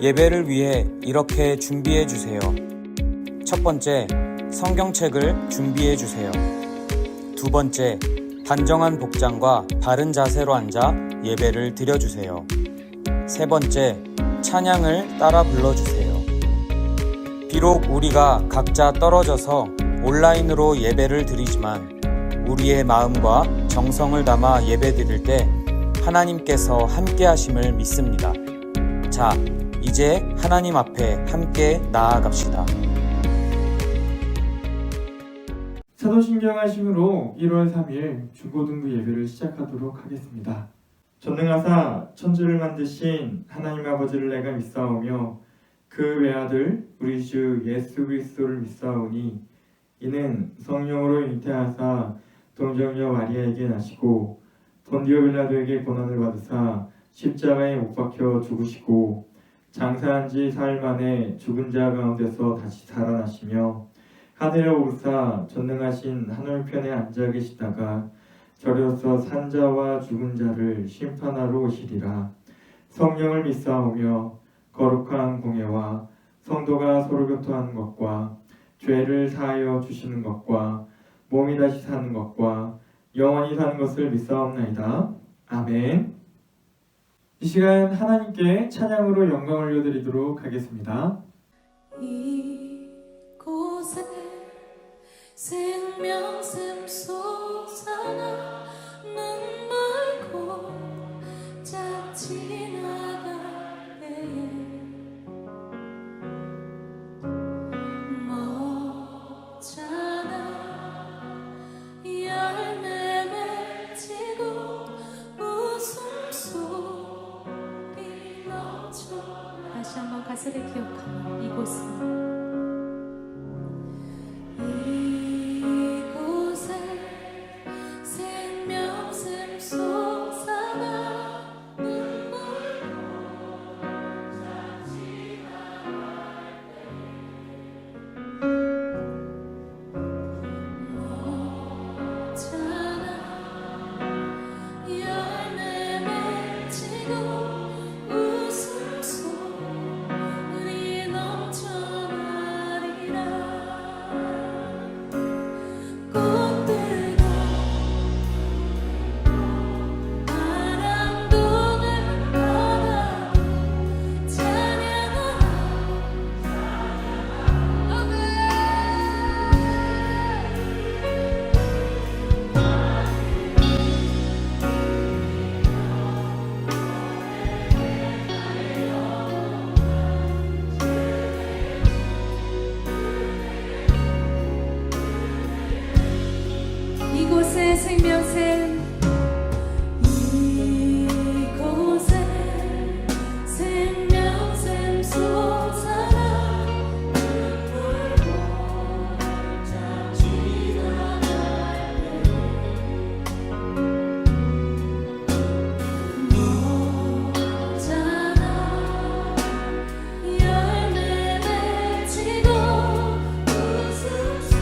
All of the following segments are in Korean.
예배를 위해 이렇게 준비해 주세요. 첫 번째, 성경책을 준비해 주세요. 두 번째, 단정한 복장과 바른 자세로 앉아 예배를 드려주세요. 세 번째, 찬양을 따라 불러주세요. 비록 우리가 각자 떨어져서 온라인으로 예배를 드리지만 우리의 마음과 정성을 담아 예배 드릴 때 하나님께서 함께 하심을 믿습니다. 자, 이제 하나님 앞에 함께 나아갑시다. 사도신경 하심으로 1월 3일 중고등부 예배를 시작하도록 하겠습니다. 전능하사 천지를 만드신 하나님 아버지를 내가 믿사오며 그 외아들 우리 주 예수 그리스도를 믿사오니 이는 성령으로 잉태하사 동정녀 마리아에게 나시고 본디오 빌라도에게 고난을 받으사 십자가에 못 박혀 죽으시고 장사한 지 사흘 만에 죽은 자 가운데서 다시 살아나시며 하늘에 오르사 전능하신 하늘편에 앉아 계시다가 저려서 산자와 죽은 자를 심판하러 오시리라. 성령을 믿사오며 거룩한 공예와 성도가 서로 교통하는 것과 죄를 사하여 주시는 것과 몸이 다시 사는 것과 영원히 사는 것을 믿사옵나이다. 아멘. 이 시간 하나님께 찬양으로 영광 올려드리도록 하겠습니다. 이곳에 생명 샘솟아나 눈물 곧잘 지나갈 때에 멋잖아 열매 맺히고 웃음소리 넘쳐 다시 한번 가사를 기억하며 이곳은 이곳에 생명샘 이곳에 생명샘 솟아나 눈물 곧잘 지나갈 때 멋잖아 열매 맺히고 웃음소리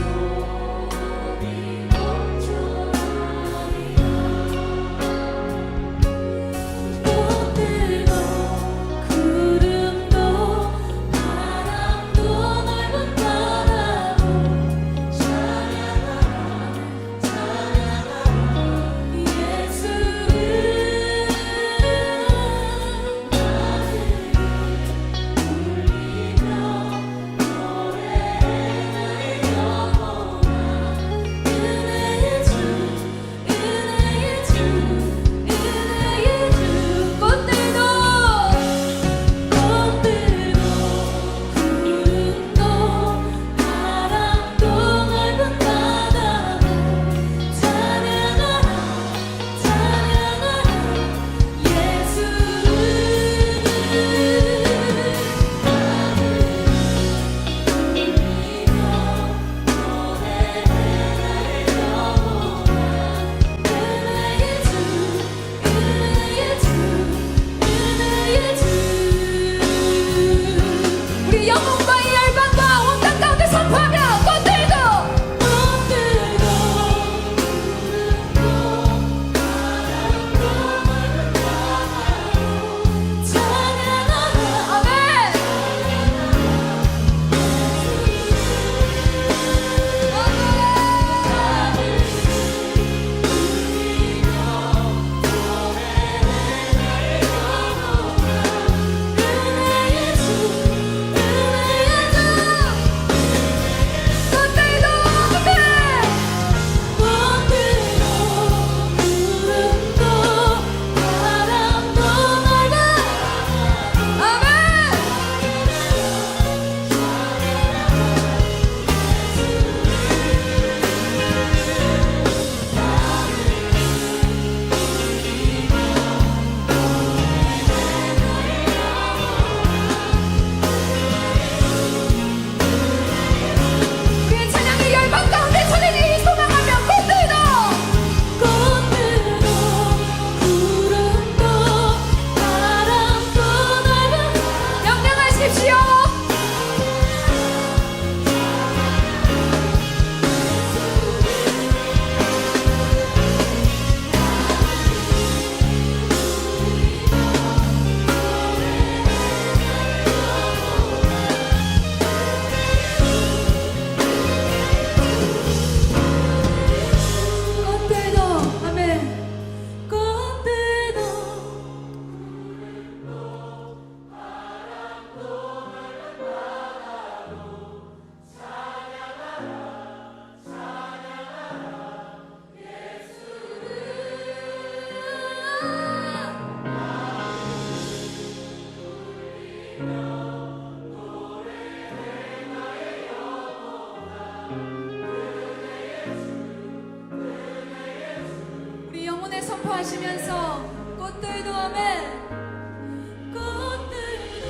찬송하시면서 꽃들도 아멘. 꽃들도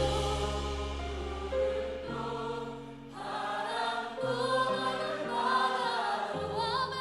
바람도 나는 바다로 아멘.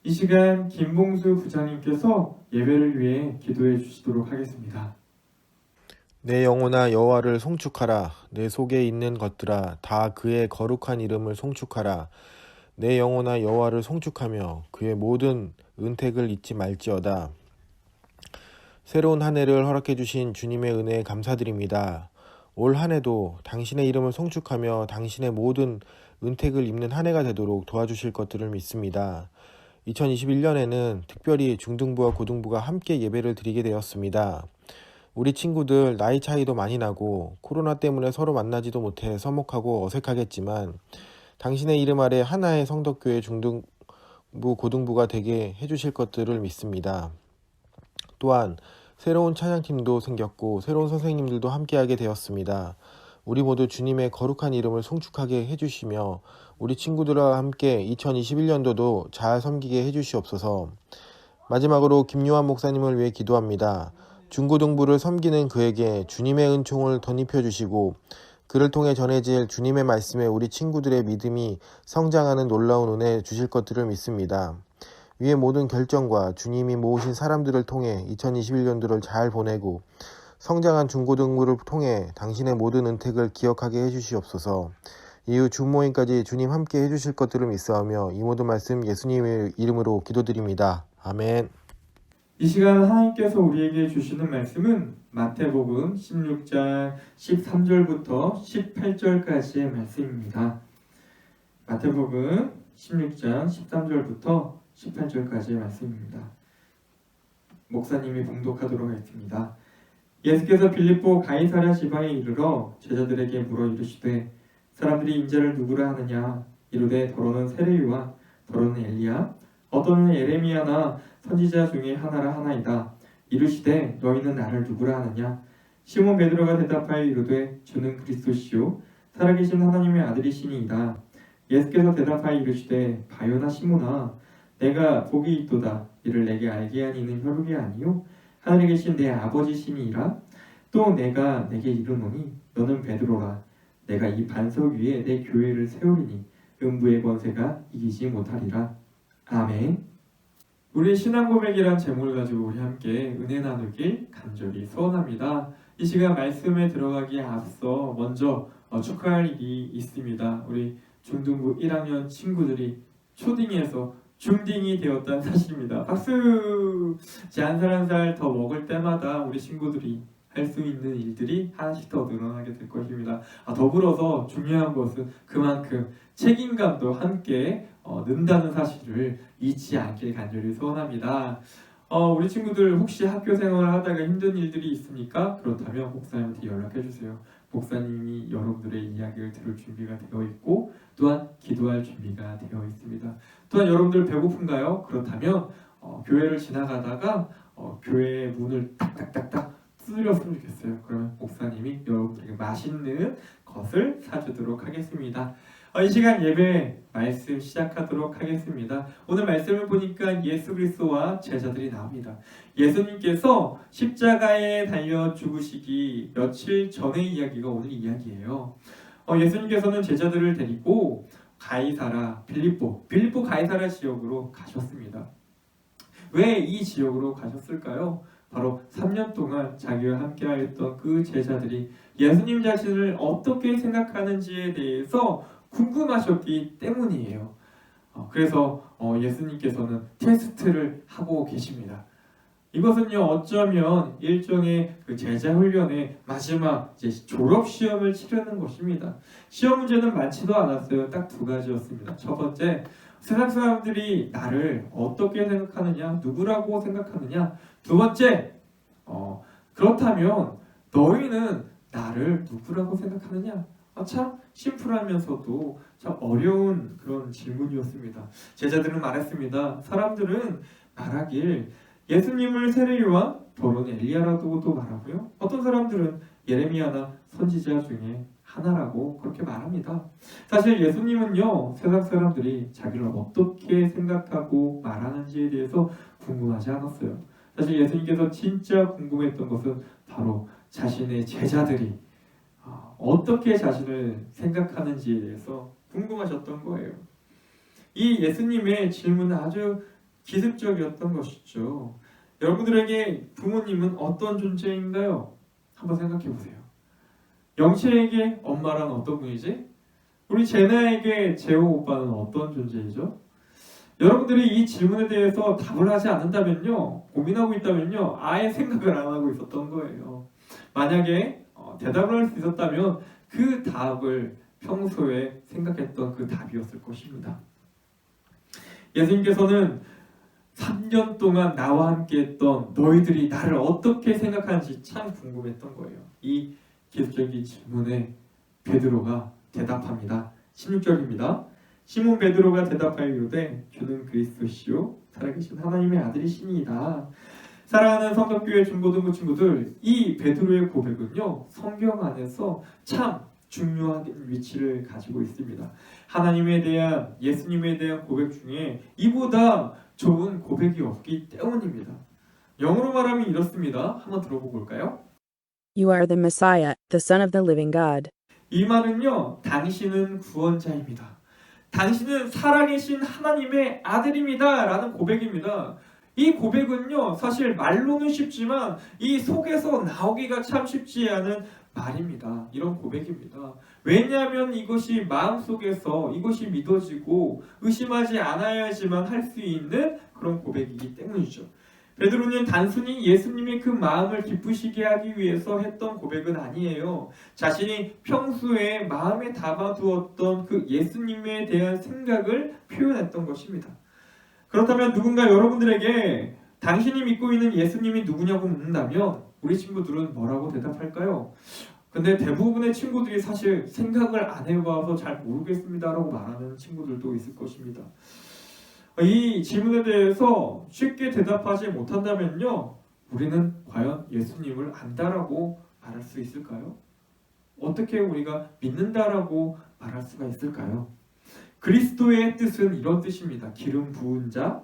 이 시간 김봉수 부장님께서 예배를 위해 기도해 주시도록 하겠습니다. 내 영혼아 여호와를 송축하라. 내 속에 있는 것들아 다 그의 거룩한 이름을 송축하라. 내 영혼아 여호와를 송축하며 그의 모든 은택을 잊지 말지어다. 새로운 한 해를 허락해 주신 주님의 은혜에 감사드립니다. 올 한 해도 당신의 이름을 송축하며 당신의 모든 은택을 입는 한 해가 되도록 도와주실 것들을 믿습니다. 2021년에는 특별히 중등부와 고등부가 함께 예배를 드리게 되었습니다. 우리 친구들 나이 차이도 많이 나고 코로나 때문에 서로 만나지도 못해 서먹하고 어색하겠지만 당신의 이름 아래 하나의 성덕교회 중등부 고등부가 되게 해주실 것들을 믿습니다. 또한 새로운 찬양팀도 생겼고 새로운 선생님들도 함께하게 되었습니다. 우리 모두 주님의 거룩한 이름을 송축하게 해주시며 우리 친구들과 함께 2021년도도 잘 섬기게 해주시옵소서. 마지막으로 김요한 목사님을 위해 기도합니다. 중고등부를 섬기는 그에게 주님의 은총을 덧입혀 주시고 그를 통해 전해질 주님의 말씀에 우리 친구들의 믿음이 성장하는 놀라운 은혜 주실 것들을 믿습니다. 위의 모든 결정과 주님이 모으신 사람들을 통해 2021년도를 잘 보내고 성장한 중고등부를 통해 당신의 모든 은택을 기억하게 해주시옵소서. 이후 주모임까지 주님 함께 해주실 것들을 믿사오며 이 모든 말씀 예수님의 이름으로 기도드립니다. 아멘. 이 시간 하나님께서 우리에게 주시는 말씀은 마태복음 16장 13절부터 18절까지의 말씀입니다. 마태복음 16장 13절부터 18절까지의 말씀입니다. 목사님이 봉독하도록 하겠습니다. 예수께서 빌립보 가이사랴 지방에 이르러 제자들에게 물어 이르시되 사람들이 인자를 누구라 하느냐 이르되 더러는 세례요한 더러는 엘리야 어떠는 예레미야나 선지자 중에 하나라 하나이다. 이르시되 너희는 나를 누구라 하느냐 시몬 베드로가 대답하여 이르되 주는 그리스도시요 살아계신 하나님의 아들이시니이다. 예수께서 대답하여 이르시되 바요나 시몬아 내가 복이 있도다. 이를 내게 알게 한 이는 혈육이 아니요 하늘에 계신 내 아버지시니이라. 또 내가 내게 이르노니 너는 베드로라. 내가 이 반석 위에 내 교회를 세우리니 음부의 권세가 이기지 못하리라. 아멘. 우리 신앙 고백이란 제목을 가지고 우리 함께 은혜 나누길 간절히 소원합니다. 이 시간 말씀에 들어가기에 앞서 먼저 축하할 일이 있습니다. 우리 중등부 1학년 친구들이 초딩에서 중딩이 되었다는 사실입니다. 박수! 이제 한 살 한 살 더 먹을 때마다 우리 친구들이 할 수 있는 일들이 하나씩 더 늘어나게 될 것입니다. 더불어서 중요한 것은 그만큼 책임감도 함께 는다는 사실을 잊지 않길 간절히 소원합니다. 우리 친구들 혹시 학교 생활을 하다가 힘든 일들이 있습니까? 그렇다면 목사님한테 연락해 주세요. 목사님이 여러분들의 이야기를 들을 준비가 되어 있고 또한 기도할 준비가 되어 있습니다. 또한 여러분들 배고픈가요? 그렇다면 교회를 지나가다가 교회 문을 딱딱딱딱 두드렸으면 좋겠어요. 그러면 목사님이 여러분들에게 맛있는 것을 사주도록 하겠습니다. 이 시간 예배 말씀 시작하도록 하겠습니다. 오늘 말씀을 보니까 예수 그리스도와 제자들이 나옵니다. 예수님께서 십자가에 달려 죽으시기 며칠 전의 이야기가 오늘 이야기예요. 예수님께서는 제자들을 데리고 가이사라 빌립보 가이사라 지역으로 가셨습니다. 왜 이 지역으로 가셨을까요? 바로 3년 동안 자기와 함께하였던 그 제자들이 예수님 자신을 어떻게 생각하는지에 대해서 궁금하셨기 때문이에요. 그래서 예수님께서는 테스트를 하고 계십니다. 이것은요 어쩌면 일종의 그 제자 훈련의 마지막 이제 졸업 시험을 치르는 것입니다. 시험 문제는 많지도 않았어요. 딱 두 가지였습니다. 첫 번째, 세상 사람들이 나를 어떻게 생각하느냐, 누구라고 생각하느냐. 두 번째, 그렇다면 너희는 나를 누구라고 생각하느냐? 참 심플하면서도 참 어려운 그런 질문이었습니다. 제자들은 말했습니다. 사람들은 말하길 예수님을 세례요한, 더러는 엘리야라고도 말하고요. 어떤 사람들은 예레미야나 선지자 중에 하나라고 그렇게 말합니다. 사실 예수님은요, 세상 사람들이 자기를 어떻게 생각하고 말하는지에 대해서 궁금하지 않았어요. 사실 예수님께서 진짜 궁금했던 것은 바로 자신의 제자들이 어떻게 자신을 생각하는지에 대해서 궁금하셨던 거예요. 이 예수님의 질문은 아주 기습적이었던 것이죠. 여러분들에게 부모님은 어떤 존재인가요? 한번 생각해 보세요. 영채에게 엄마란 어떤 분이지? 우리 제나에게 재호 오빠는 어떤 존재이죠? 여러분들이 이 질문에 대해서 답을 하지 않는다면요, 고민하고 있다면요, 아예 생각을 안 하고 있었던 거예요. 만약에 대답을 할 수 있었다면 그 답을 평소에 생각했던 그 답이었을 것입니다. 예수님께서는 3년 동안 나와 함께 했던 너희들이 나를 어떻게 생각하는지 참 궁금했던 거예요. 이 기술적인 질문에 베드로가 대답합니다. 16절입니다. 시몬 베드로가 대답하여 이르되 주는 그리스도시요 살아계신 하나님의 아들이시니이다. 사랑하는 성덕교회 중고등부 친구들, 이 베드로의 고백은요, 성경 안에서 참 중요한 위치를 가지고 있습니다. 하나님에 대한, 예수님에 대한 고백 중에 이보다 좋은 고백이 없기 때문입니다. 영어로 말하면 이렇습니다. 한번 들어보고 볼까요? You are the Messiah, the Son of the living God. 이 말은요, 당신은 구원자입니다. 당신은 살아계신 하나님의 아들입니다. 라는 고백입니다. 이 고백은요, 사실 말로는 쉽지만 이 속에서 나오기가 참 쉽지 않은 말입니다. 이런 고백입니다. 왜냐하면 이것이 마음속에서 이것이 믿어지고 의심하지 않아야지만 할 수 있는 그런 고백이기 때문이죠. 베드로는 단순히 예수님의 그 마음을 기쁘시게 하기 위해서 했던 고백은 아니에요. 자신이 평소에 마음에 담아두었던 그 예수님에 대한 생각을 표현했던 것입니다. 그렇다면 누군가 여러분들에게 당신이 믿고 있는 예수님이 누구냐고 묻는다면 우리 친구들은 뭐라고 대답할까요? 근데 대부분의 친구들이 사실 생각을 안 해봐서 잘 모르겠습니다라고 말하는 친구들도 있을 것입니다. 이 질문에 대해서 쉽게 대답하지 못한다면요, 우리는 과연 예수님을 안다라고 말할 수 있을까요? 어떻게 우리가 믿는다라고 말할 수가 있을까요? 그리스도의 뜻은 이런 뜻입니다. 기름 부은 자,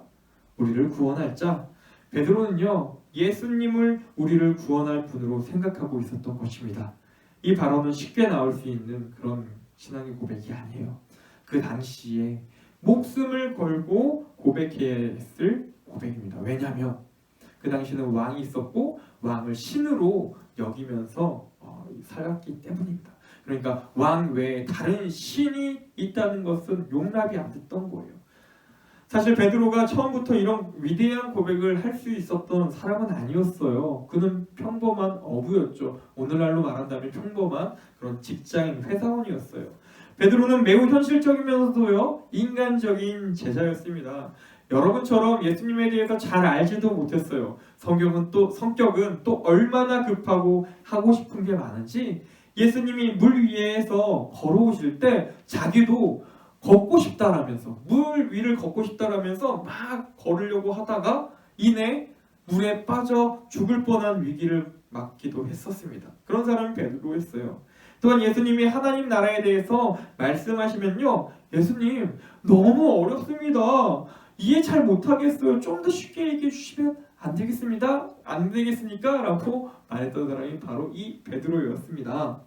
우리를 구원할 자. 베드로는요, 예수님을 우리를 구원할 분으로 생각하고 있었던 것입니다. 이 발언은 쉽게 나올 수 있는 그런 신앙의 고백이 아니에요. 그 당시에 목숨을 걸고 고백해야 했을 고백입니다. 왜냐하면 그 당시에는 왕이 있었고 왕을 신으로 여기면서 살았기 때문입니다. 그러니까 왕 외에 다른 신이 있다는 것은 용납이 안 됐던 거예요. 사실 베드로가 처음부터 이런 위대한 고백을 할 수 있었던 사람은 아니었어요. 그는 평범한 어부였죠. 오늘날로 말한다면 평범한 그런 직장인 회사원이었어요. 베드로는 매우 현실적이면서도요, 인간적인 제자였습니다. 여러분처럼 예수님에 대해서 잘 알지도 못했어요. 성격은 또 얼마나 급하고 하고 싶은 게 많은지 예수님이 물 위에서 걸어오실 때 자기도 걷고 싶다라면서, 물 위를 걷고 싶다라면서 막 걸으려고 하다가 이내 물에 빠져 죽을 뻔한 위기를 맞기도 했었습니다. 그런 사람이 베드로였어요. 또한 예수님이 하나님 나라에 대해서 말씀하시면요, 예수님 너무 어렵습니다. 이해 잘 못하겠어요. 좀 더 쉽게 얘기해 주시면 안 되겠습니다. 안 되겠습니까? 라고 말했던 사람이 바로 이 베드로였습니다.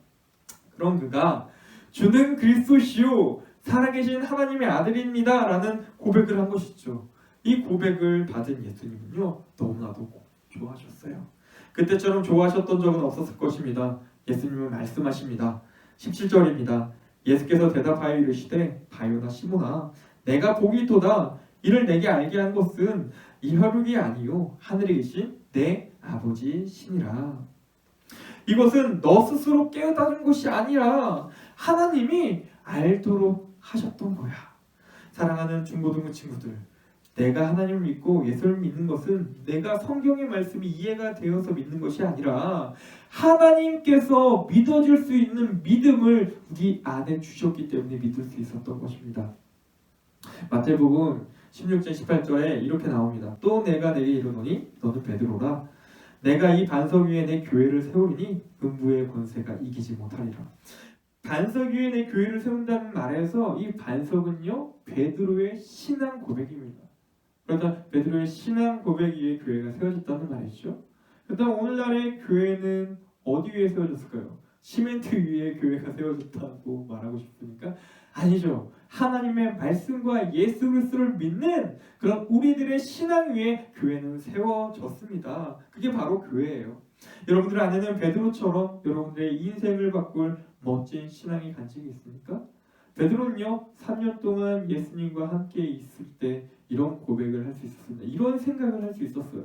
그럼 그가 주는 그리스도시요 살아계신 하나님의 아들입니다 라는 고백을 한 것이죠. 이 고백을 받은 예수님은요, 너무나도 좋아하셨어요. 그때처럼 좋아하셨던 적은 없었을 것입니다. 예수님은 말씀하십니다. 17절입니다. 예수께서 대답하여 이르시되 바요나 시몬아 내가 복이 있도다. 이를 내게 알게 한 것은 이 혈육이 아니요 하늘에 계신 내 아버지 신이라. 이것은 너 스스로 깨닫는 것이 아니라 하나님이 알도록 하셨던 거야. 사랑하는 중고등부 친구들, 내가 하나님을 믿고 예수를 믿는 것은 내가 성경의 말씀이 이해가 되어서 믿는 것이 아니라 하나님께서 믿어줄 수 있는 믿음을 우리 안에 주셨기 때문에 믿을 수 있었던 것입니다. 마태복음 16장 18절에 이렇게 나옵니다. 또 내가 내게 이르노니 너는 베드로라. 내가 이 반석 위에 내 교회를 세우리니 음부의 권세가 이기지 못하리라. 반석 위에 내 교회를 세운다는 말에서 이 반석은요 베드로의 신앙 고백입니다. 그러다 베드로의 신앙 고백 위에 교회가 세워졌다는 말이죠. 그렇다면 오늘날의 교회는 어디 위에 세워졌을까요? 시멘트 위에 교회가 세워졌다고 말하고 싶으니까 아니죠. 하나님의 말씀과 예수 그리스도를 믿는 그런 우리들의 신앙 위에 교회는 세워졌습니다. 그게 바로 교회예요. 여러분들 안에는 베드로처럼 여러분들의 인생을 바꿀 멋진 신앙의 간증이 있습니까? 베드로는요 3년 동안 예수님과 함께 있을 때 이런 고백을 할 수 있었습니다. 이런 생각을 할 수 있었어요.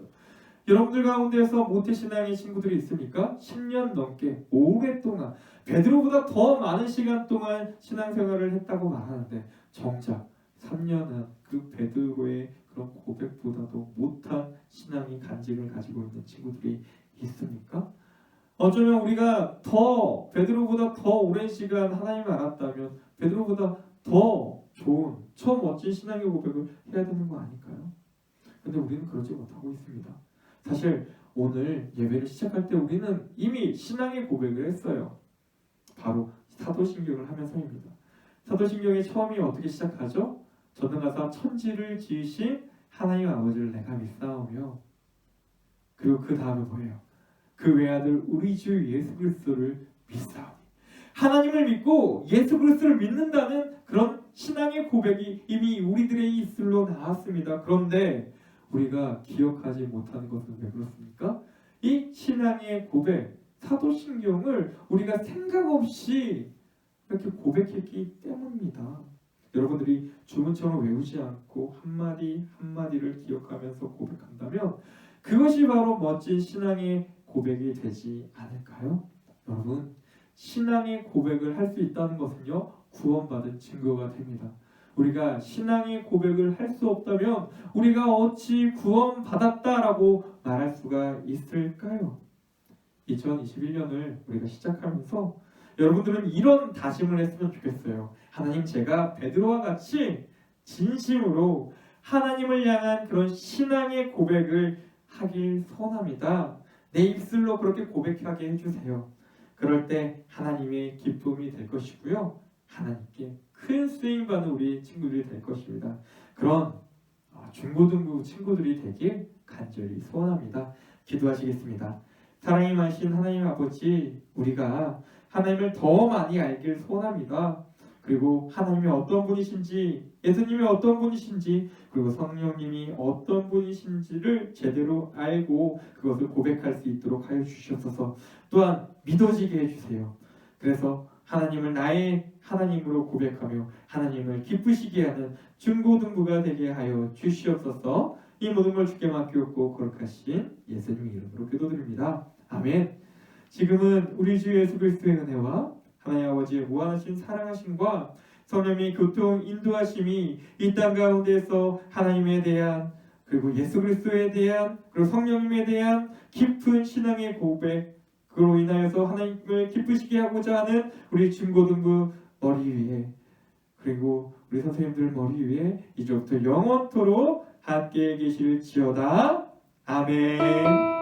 여러분들 가운데서 모태신앙의 친구들이 있습니까? 10년 넘게 오랫동안 베드로보다 더 많은 시간 동안 신앙생활을 했다고 말하는데 정작 3년은 그 베드로의 그런 고백보다도 못한 신앙의 간증을 가지고 있는 친구들이 있습니까? 어쩌면 우리가 더 베드로보다 더 오랜 시간 하나님을 알았다면 베드로보다 더 좋은 멋진 신앙의 고백을 해야 되는 거 아닐까요? 근데 우리는 그러지 못하고 있습니다. 사실 오늘 예배를 시작할 때 우리는 이미 신앙의 고백을 했어요. 바로 사도신경을 하면서입니다. 사도신경의 처음이 어떻게 시작하죠? 전능하사 천지를 지으신 하나님 아버지를 내가 믿사오며 그리고 그 다음에 뭐예요? 그 외아들 우리 주 예수 그리스도를 믿사오니 하나님을 믿고 예수 그리스도를 믿는다는 그런 신앙의 고백이 이미 우리들의 입술로 나왔습니다. 그런데 우리가 기억하지 못하는 것은 왜 그렇습니까? 이 신앙의 고백, 사도신경을 우리가 생각 없이 이렇게 고백했기 때문입니다. 여러분들이 주문처럼 외우지 않고 한마디 한마디를 기억하면서 고백한다면 그것이 바로 멋진 신앙의 고백이 되지 않을까요? 여러분, 신앙의 고백을 할 수 있다는 것은요 구원받은 증거가 됩니다. 우리가 신앙의 고백을 할 수 없다면 우리가 어찌 구원받았다라고 말할 수가 있을까요? 2021년을 우리가 시작하면서 여러분들은 이런 다짐을 했으면 좋겠어요. 하나님, 제가 베드로와 같이 진심으로 하나님을 향한 그런 신앙의 고백을 하길 소원합니다. 내 입술로 그렇게 고백하게 해주세요. 그럴 때 하나님의 기쁨이 될 것이고요. 하나님께 큰 쓰임받는 우리 친구들이 될 것입니다. 그런 중고등부 친구들이 되길 간절히 소원합니다. 기도하시겠습니다. 사랑이 많으신 하나님 아버지, 우리가 하나님을 더 많이 알길 소원합니다. 그리고 하나님이 어떤 분이신지, 예수님이 어떤 분이신지, 그리고 성령님이 어떤 분이신지를 제대로 알고 그것을 고백할 수 있도록 하여 주시옵소서. 또한 믿어지게 해주세요. 그래서 하나님을 나의 하나님으로 고백하며 하나님을 기쁘시게 하는 중고등부가 되게 하여 주시옵소서. 이 모든 걸 주께 맡기옵고 거룩하신 예수님 이름으로 기도드립니다. 아멘. 지금은 우리 주 예수 그리스도의 은혜와 하나님 아버지의 무한하신 사랑하심과 성령의 교통 인도하심이 이 땅 가운데서 하나님에 대한 그리고 예수 그리스도에 대한 그리고 성령님에 대한 깊은 신앙의 고백으로 인하여서 하나님을 기쁘시게 하고자 하는 우리 중고등부 머리 위에 그리고 우리 선생님들 머리 위에 이제부터 영원토록 함께 계실지어다. 아멘.